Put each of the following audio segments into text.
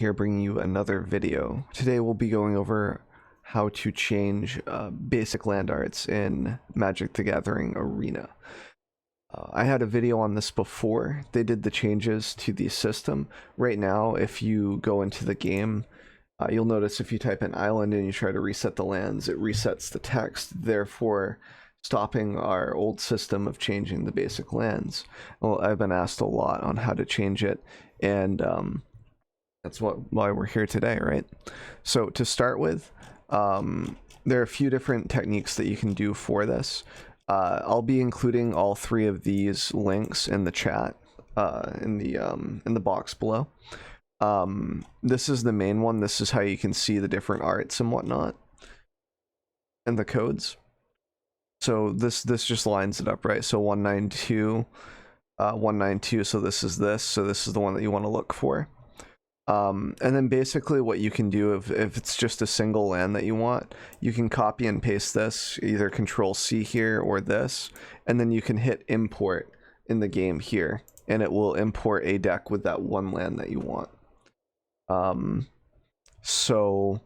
here bringing you another video. Today we'll be going over how to change basic land arts in Magic the Gathering Arena. I had a video on this before they did the changes to the system. Right now, if you go into the game, you'll notice if you type in island and you try to reset the lands, it resets the text, therefore stopping our old system of changing the basic lands. Well, I've been asked a lot on how to change it, and that's why we're here today, right? So to start with, there are a few different techniques that you can do for this. I'll be including all three of these links in the chat, in the box below. This is the main one. This is how you can see the different arts and whatnot, and the codes. So this just lines it up, right? So 192, 192. So this is this. So this is the one that you want to look for. And then basically what you can do if it's just a single land that you want, you can copy and paste this, either Control C here or this, and then you can hit import in the game here, and it will import a deck with that one land that you want. So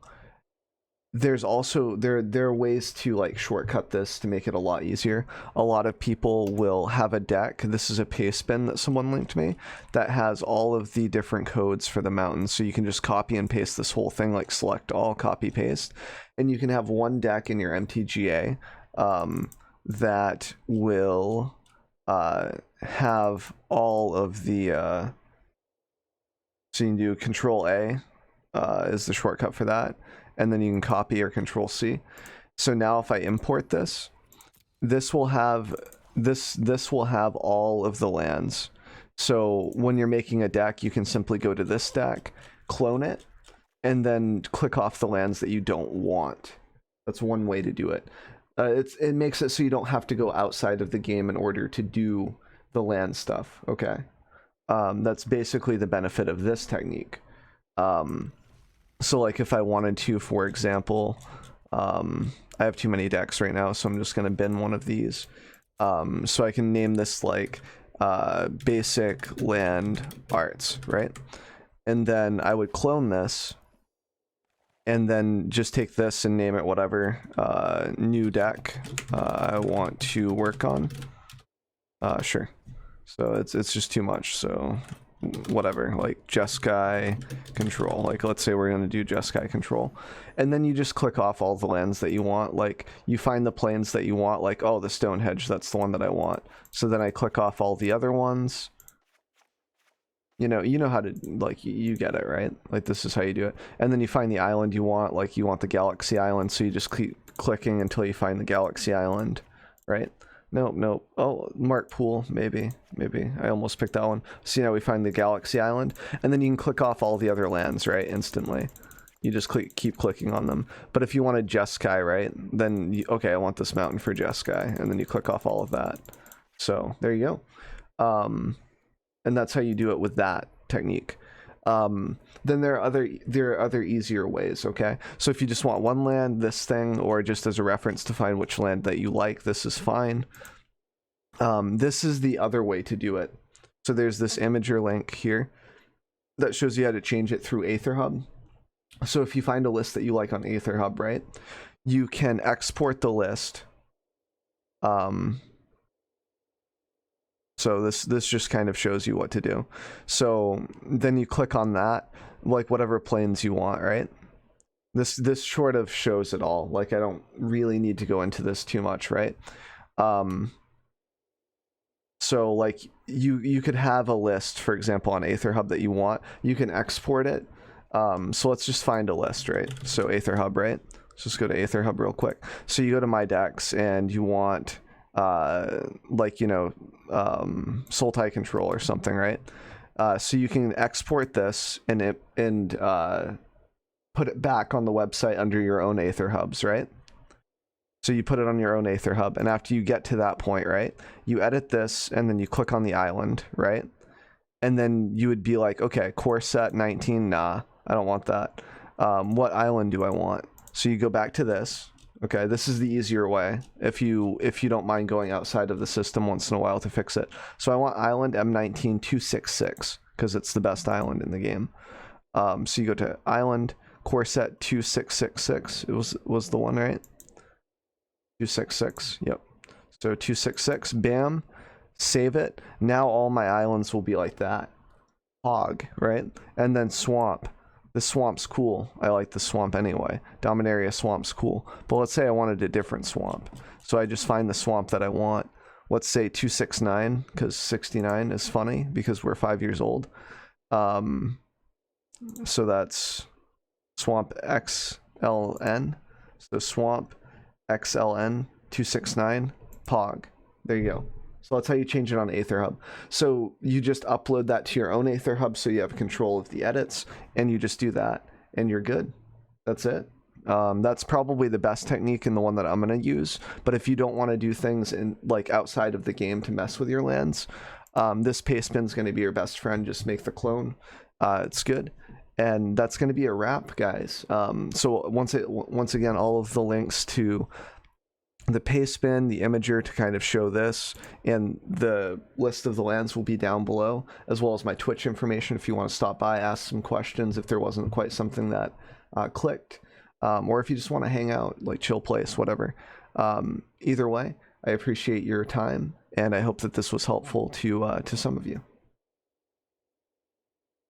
there's also there are ways to like shortcut this to make it a lot easier. A lot of people will have a deck. This is a paste bin that someone linked me that has all of the different codes for the mountains, so you can just copy and paste this whole thing, like select all, copy paste, and you can have one deck in your MTGA that will have all of the so you can do Control A is the shortcut for that, and then you can copy or Control C. So now if I import this, this will have all of the lands. So when you're making a deck, you can simply go to this deck, clone it, and then click off the lands that you don't want. That's one way to do it. It makes it so you don't have to go outside of the game in order to do the land stuff. Okay, that's basically the benefit of this technique. So like if I wanted to, for example, I have too many decks right now, so I'm just going to bin one of these. So I can name this like basic land arts, right? And then I would clone this, and then just take this and name it whatever new deck I want to work on. Sure. So it's just too much, so whatever, like Jeskai Control. Like let's say we're going to do Jeskai Control, and then you just click off all the lands that you want. Like you find the planes that you want, like, oh, the Stonehenge, that's the one that I want. So then I click off all the other ones. You know how to, like, you get it, right? Like this is how you do it. And then you find the island you want, like you want the Galaxy Island, so you just keep clicking until you find the Galaxy Island, right? Nope. Oh, Mark Pool, maybe. I almost picked that one. See, now we find the Galaxy Island, and then you can click off all the other lands, right, instantly. You just keep clicking on them. But if you wanted Jeskai, right, then, okay, I want this mountain for Jeskai, and then you click off all of that. So, there you go. And that's how you do it with that technique. Then there are other easier ways, okay? So if you just want one land, this thing, or just as a reference to find which land that you like, this is fine. This is the other way to do it. So there's this imager link here that shows you how to change it through AetherHub. So if you find a list that you like on AetherHub, right, you can export the list. So this just kind of shows you what to do. So then you click on that, like whatever planes you want, right? This sort of shows it all. Like I don't really need to go into this too much, right? So like you could have a list, for example, on AetherHub that you want. You can export it. So let's just find a list, right? So AetherHub, right? Let's just go to AetherHub real quick. So you go to My Decks and you want like, Sultai Control or something, right? So you can export this and put it back on the website under your own AetherHubs, right? So you put it on your own AetherHub, and after you get to that point, right, you edit this and then you click on the island, right? And then you would be like, okay, core set 19, nah, I don't want that. What island do I want? So you go back to this. Okay, this is the easier way if you don't mind going outside of the system once in a while to fix it. So I want island M19 266 because it's the best island in the game. So you go to island, core set 2666. It was the one, right? 266. Yep. So 266. Bam. Save it. Now all my islands will be like that. Hog, right? And then swamp. The swamp's cool. I like the swamp anyway. Dominaria swamp's cool. But let's say I wanted a different swamp. So I just find the swamp that I want. Let's say 269, because 69 is funny because we're 5 years old. So that's swamp XLN. So swamp XLN 269 Pog. There you go. So that's how you change it on Aether Hub. So you just upload that to your own Aether Hub so you have control of the edits, and you just do that, and you're good. That's it. That's probably the best technique and the one that I'm going to use. But if you don't want to do things in like outside of the game to mess with your lands, this paste bin is going to be your best friend. Just make the clone. It's good. And that's going to be a wrap, guys. So once again, all of the links to the paste bin, the imager to kind of show this, and the list of the lands will be down below, as well as my Twitch information if you want to stop by, ask some questions if there wasn't quite something that clicked, or if you just want to hang out, like chill place, whatever. Either way, I appreciate your time, and I hope that this was helpful to some of you.